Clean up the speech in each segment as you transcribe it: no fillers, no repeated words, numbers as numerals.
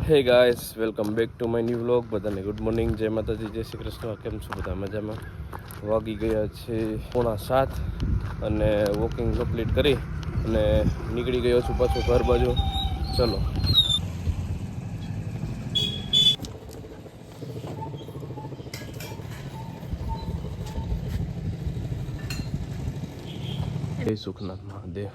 હે guys, welcome back to my new vlog. બધાને good morning, જય માતાજી, જય શ્રી કૃષ્ણ. કેમ છો બધા? મજામાં? વાગી ગયા છે 6:45 અને વોકિંગ કમ્પ્લીટ કરી અને નીકળી ગયો છું પાછું ઘર બાજુ. ચલો જય સુખનાથ મહાદેવ.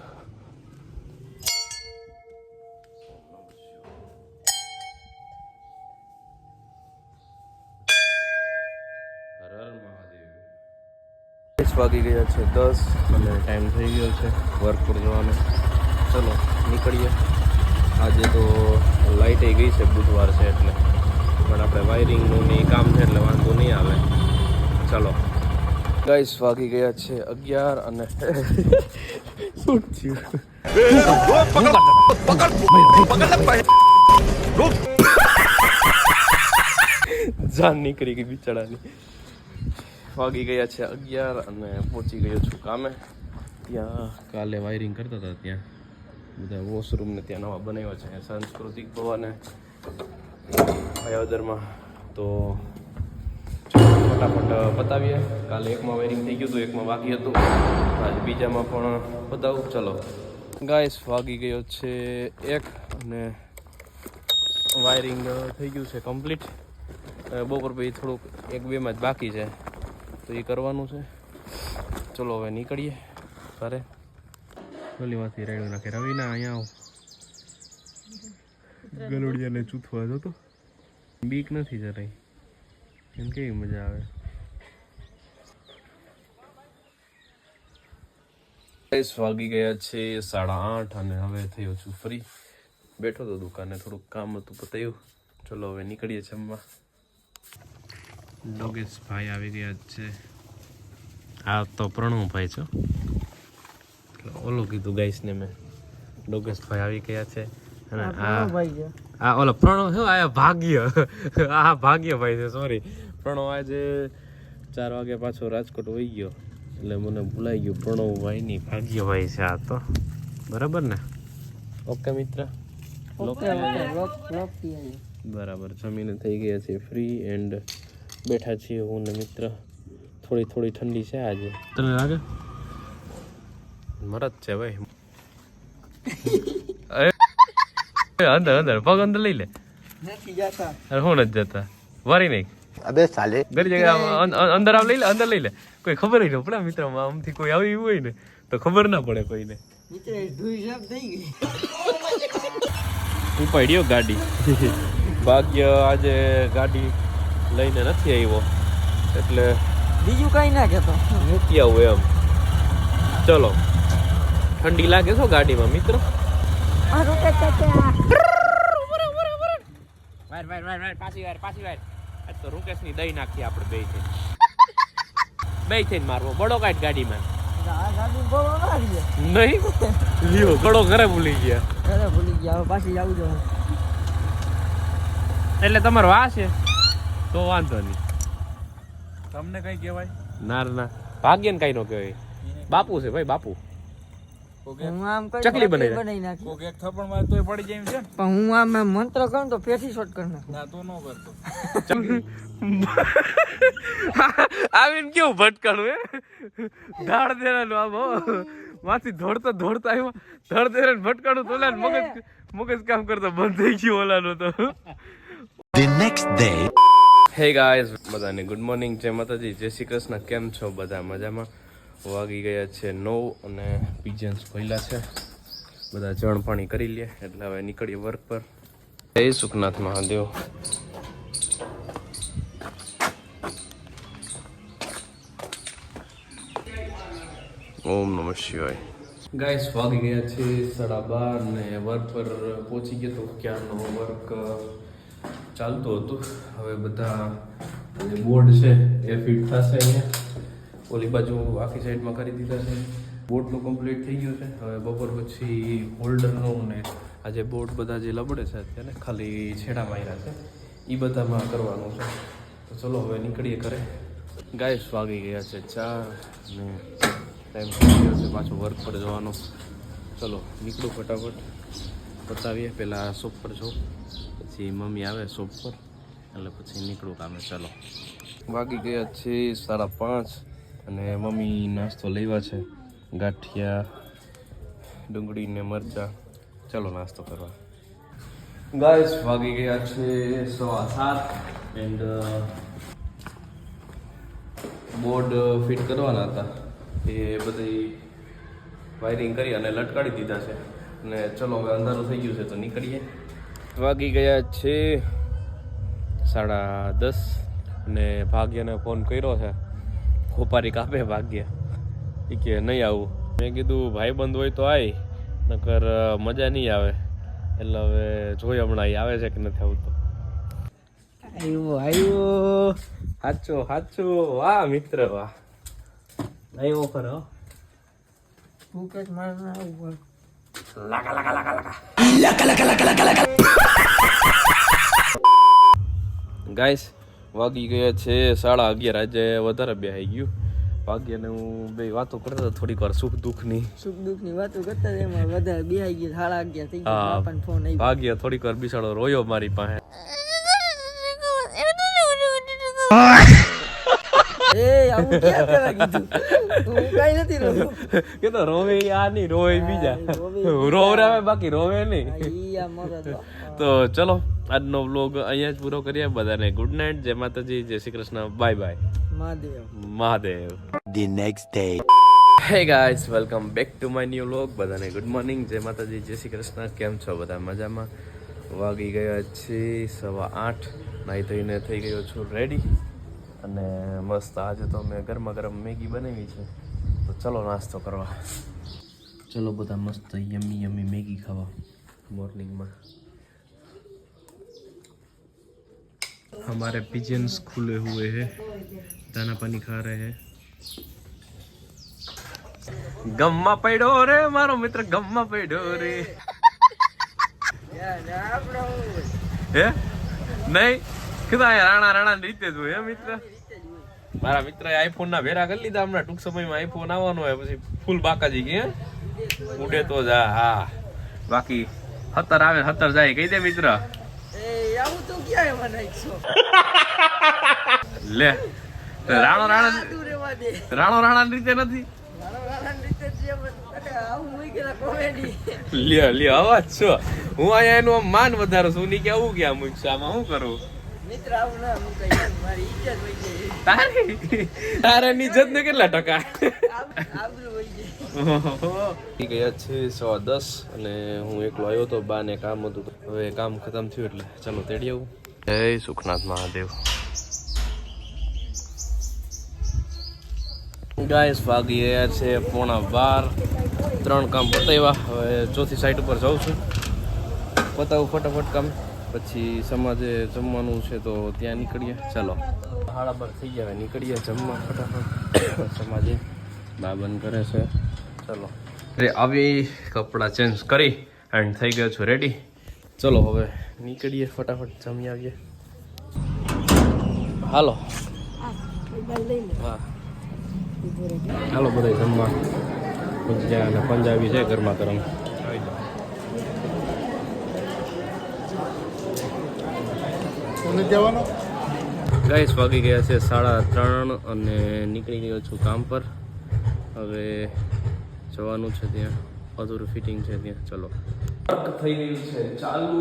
વાગી ગયા છે 10 અને ટાઈમ થઈ ગયો છે વર્ક પર જવાનો. ચલો નીકળીએ. આજે તો લાઇટ ગઈ છે, બુધવાર છે એટલે, પણ આપણે વાયરિંગનું ની કામ છે એટલે વાંધો નહીં આવે. ચલો ગાઈસ, વાગી ગયા છે 11 અને શું થયું? જાન નીકળી ગઈ બિચારાની. વાગી ગયા છે 11 અને પહોંચી ગયો છું કામે. ત્યાં કાલે વાયરિંગ કરતા હતા, ત્યાં બધા વોશરૂમને ત્યાં નવા બનાવ્યા છે સાંસ્કૃતિક ભવને અયોધ્યામાં. તો ફટાફટ પતાવીએ. કાલે એકમાં વાયરિંગ થઈ ગયું હતું, એકમાં બાકી હતું, આજે બીજામાં પણ પતાવું. ચલો ગાઈસ, વાગી ગયો છે 1 અને વાયરિંગ થઈ ગયું છે કમ્પ્લીટ. બપોર પછી થોડુંક 1-2 જ બાકી છે, તો એ કરવાનું છે. ચલો હવે નીકળીએ ઘરે. ગલીમાંથી રેડું નાખે રવિના. અહીંયા આવો, ગલોડિયાને ચૂથવા જતો. બીક નથી જરાય, એમ કેવી મજા આવે. વાગી ગયા છે 8:30 અને હવે થયો છું ફ્રી. બેઠો તો દુકાને, થોડુંક કામ હતું પતાયું. ચલો હવે નીકળીએ જમવા. ડોગેશ ભાઈ આવી ગયા છે. આ તો પ્રણવભાઈ છો, ઓલું કીધું ગાઈસને મેં. ડોગેશ ભાઈ આવી ગયા છે અને આ ઓલો પ્રણવ છે. આ ભાગ્ય, આ ભાગ્યભાઈ છે. સોરી પ્રણવ આજે 4 વાગે પાછો રાજકોટ વહી ગયો એટલે મને ભૂલાઈ ગયું. પ્રણવભાઈ ની ભાગ્યભાઈ છે આ તો. બરાબર ને? ઓકે મિત્ર. બરાબર. જમીને થઈ ગયા છે ફ્રી એન્ડ બેઠા છીએ હું ને મિત્ર. થોડી ઠંડી છે આજે. તને લાગે? મરદ છે ભાઈ. અંદર પગ અંદર લઈ લે. નથી જતા. અરે હું નથી જતા. વારી નહીં. અબે સાલે ઘરી જગ્યા અંદર આવ લઈ લે, અંદર લઈ લે. કોઈ ખબર ન પડે મિત્ર. આમથી કોઈ આવી હોય ને તો ખબર ના પડે કોઈને. ઉપાડ્યો ગાડી. ભાગ્ય આજે ગાડી લઈને નથી આવ્યો એટલે બીજું કઈ ના કહેતો, મૂકી આવું એમ. ચલો, ઠંડી લાગે છો ગાડીમાં મિત્ર? આજ તો રૂકેશ ની દઈ નાખી આપણે બે થઈને મારવો. બડો કાઢ ગાડીમાં. નહીં લ્યો, ગળો ઘરે ભૂલી ગયા. પાછી આવું જો એટલે તમારો આ છે તો વાંધો નહીં. તમને કઈ કહેવાય? ના ભાગ્ય ને કઈ નો કહેવાય. બાપુ છે ભાઈ, બાપુ. ચકલી બનાવી નાખી. કોક એક થપ્પડ મારે તોય પડી જાય છે. પણ હું આમ મંત્ર કરું તો પેથી શોટ કરી નાખું. ના તો નો કરતો. આવીને કેવું ભટકાણું હે? ધાડ દેવાનું આમ માંથી દોડતા આવ્યો. ધડ દેને ભટકાણું તો ઓલા મગજ કામ કરતો બંધ થઈ ગયું ઓલાનું તો. The next day. Hey guys, બધાને ગુડ મોર્નિંગ, જય માતાજી, જય શ્રી કૃષ્ણ. કેમ છો બધા? મજામાં? વાગી ગયા છે 9 અને પિજન્સ પહેલા છે. બધા જળ પાણી કરી લે એટલે હવે નીકળીએ વર્ક પર. જય સુખનાથ મહાદેવ. ઓમ નમઃ શિવાય. ગાઈસ, વાગી ગયા છે 12:30 ને વર્ક પર પહોંચી ગયા. તો ક્યારનો વર્ક ચાલતું હતું. હવે બધા જે બોર્ડ છે એ ફિટ થશે. અહીંયા ઓલી બાજુ આખી સાઈડમાં કરી દીધા છે. બોર્ડનું કમ્પ્લીટ થઈ ગયું છે. હવે બપોર પછી હોલ્ડરનું ને આજે બોર્ડ બધા જે લબડે છે અત્યારે ખાલી છેડા માર્યા છે એ બધામાં કરવાનું છે. તો ચલો હવે નીકળીએ ઘરે. ગાઈસ, વાગી ગયા છે 4 ને ટાઈમ થઈ ગયો છે પાછું વર્ક પર જવાનો. ચલો નીકળું ફટાફટ, પતાવીએ. પહેલાં શોપ પર જાઉં પછી મમ્મી આવે શોપ પર એટલે પછી નીકળું કામે. ચાલો વાગી ગયા છે 5:30 અને મમ્મી નાસ્તો લેવા છે, ગાંઠિયા, ડુંગળી ને મરચા. ચાલો નાસ્તો કરવા. ગાઈસ વાગી ગયા છે 7:15 એન્ડ બોર્ડ ફિટ કરવાના હતા એ બધી વાયરિંગ કરી અને લટકાડી દીધા છે. અને ચલો હવે અંધારું થઈ ગયું છે તો નીકળીએ. વાગી ગયા છે 10:30 અને ભાગ્યને ફોન કર્યો છે. ખોપારી કાપે ભાગ્ય, એ કે નહીં આવું. મેં કીધું ભાઈ બંધ હોય તો આય, નકર મજા નહીં આવે. એટલે હવે જોઈ હમણાં આવે છે કે નથી આવતો. આવ્યો સાચો વાહ મિત્ર વાહ, આવ્યો ખરો. ગાઈસ વાગી ગયા છે 11:30. આજે વધારે બે આવી ગયું. ભાગ્યને હું બે વાતો કરતા હતા થોડીક વાર સુખ દુઃખની વાતો કરતા એમાં વધારે બે આવી ગયું. 11:30 થઈ ગયા. ફોન આવી. ભાગ્ય થોડીક વાર બિસાડો રોયો મારી પાસે. એ આવું ક્યાં કરવા કીધું? હું કઈ નથી રોયો. કે તો રોવે આ નહીં, રોવે બીજા. રોવરાવે બાકી રોવે નહીં. તો ચલો આજનો વ્લોગ અહીંયા જ પૂરો કરીએ. બધાને ગુડ નાઇટ, જય માતાજી, જય Shri Krishna, bye bye, Mahadev. The next day. હે guys, welcome back to my new vlog. બધાને ગુડ મોર્નિંગ, જય માતાજી, જય શ્રી કૃષ્ણ. કેમ છો બધા? મજામાં? વાગી ગયા છે 8:15. નાહી ધોઈને થઈ ગયો છું રેડી અને મસ્ત આજે તો મેં ગરમા ગરમ મેગી બનાવી છે. તો ચલો નાસ્તો કરવા. ચલો બધા મસ્ત યમી મેગી ખાવા મોર્નિંગમાં. हमारे पिजन्स खुले हुए हैं, दाना पानी खा रहे हैं. गम्मा પડ્યો રે મારો મિત્ર, ગમ્મા પડ્યો રે. હે નહીં કીધા રાણા રીતે જ હોય. હે મિત્ર, મારા મિત્ર આઈફોન ના વેરા કરી લીધા. હમણાં ટૂંક સમયમાં આઈફોન આવવાનો હોય, પછી ફૂલ બાકાજી કે ઉડે તો જા. હા બાકી 17 આવે 17 જાય કહી દે મિત્ર. લે રાણો રાણા રીતે નથી. લ્યો અવાજ છો. હું અહીંયા એનું માન વધારું છું. ની કે આવું ક્યાં મૂકશે આમાં શું કરું? તારે ની ઇજ્જત ને કેટલા ટકા? ગયા છે 10:15 અને હું એકલો આવ્યો તો. બા ને કામ હતું, હવે કામ ખતમ થયું એટલે ચાલો તેડી આવું. જય સુખનાથ મહાદેવ. ગાઈસ વાગી ગયા છે 11:15. 3 કામ પતાવ્યા. હવે ચોથી સાઈડ ઉપર જાઉં છું, પતાવું ફટાફટ કામ, પછી સમાજે જમવાનું છે તો ત્યાં નીકળીએ. ચાલો 12:30 થઈ ગયા, નીકળીએ જમવા ફટાફટ. સમાજે બા બંધ કરે છે. ચલો આવી કપડાં ચેન્જ કરી એન્ડ થઈ ગયો છું રેડી. ચલો હવે નીકળીએ ફટાફટ, જમી આવીએ. હાલો હા હાલો બધા જમવા. ભજીયા અને પંજાબી છે ગરમા ગરમ. ગાઈસ વાગી ગયા છે 3:30 અને નીકળી ગયો છું કામ પર. હવે જવાનું છે ત્યાં, અધૂરું ફિટિંગ છે ત્યાં. ચલો થઈ ગયું છે ચાલુ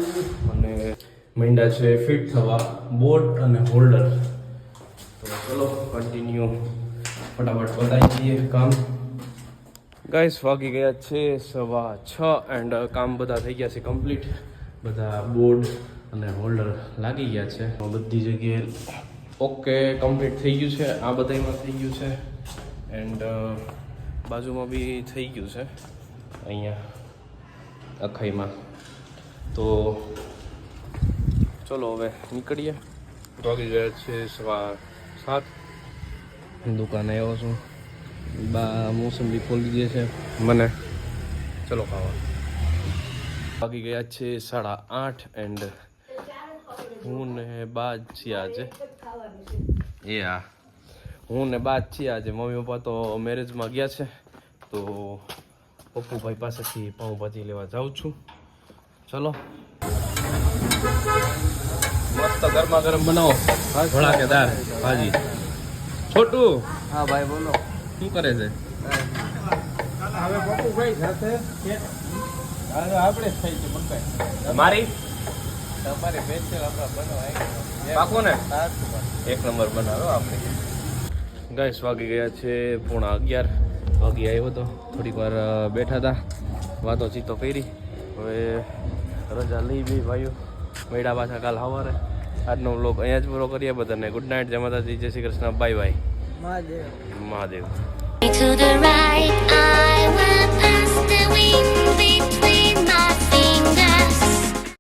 અને મહિના છે ફિટ થવા બોર્ડ અને હોલ્ડર. તો ચલો કન્ટિન્યુ ફટાફટ બતાવી દઈએ કામ. ગાઈસ વાગી ગયા છે 6:15 એન્ડ કામ બધા થઈ ગયા છે કમ્પ્લીટ. બધા બોર્ડ અને હોલ્ડર લાગી ગયા છે બધી જગ્યાએ. ઓકે કમ્પ્લીટ થઈ ગયું છે. આ બધામાં થઈ ગયું છે એન્ડ બાજુમાં બી થઈ ગયું છે અહીંયા અખાઈમાં. તો ચલો હવે નીકળીએ. વાગી ગયા છે 7:15. દુકાને આવ્યો છું. બા મોસંબી ખોલી દે છે મને. ચલો ખાવા. વાગી ગયા છે 8:30 એન્ડ હું ને બા જ છીએ આજે. એ હા હું ને બા જ છીએ આજે. મમ્મી પપ્પા તો મેરેજમાં ગયા છે તો પપ્પુભાઈ પાસેથી પાઉંભાજી લેવા જાઉં છું. ચલો મસ્ત ગરમા ગરમ બનાવો ભડાકેદાર ભાજી. છોટું હા ભાઈ બોલો. શું કરે છે? હવે પપ્પુભાઈ સાથે આપણે જ થઈ છે મકાઈ મારી તમારે સ્પેશિયલ આપણા બનાવાય પાકો ને એક નંબર બનાવો આપણે. ગાઈસ વાગી ગયા છે 11:30 વાગી આવ્યો તો થોડીક વાર બેઠા હતા વાતો ચીતો કરી. હવે રજા લઈ બી ભાઈઓ મળ્યા પાછા કાલ સવારે. આજનો વ્લોગ અહીંયા જ પૂરો કરીએ. બધાને ગુડ નાઇટ, જય માતાજી, જય Shri Krishna, bye bye, Mahadev. Mahadev. To the right, I will pass the wind between my fingers.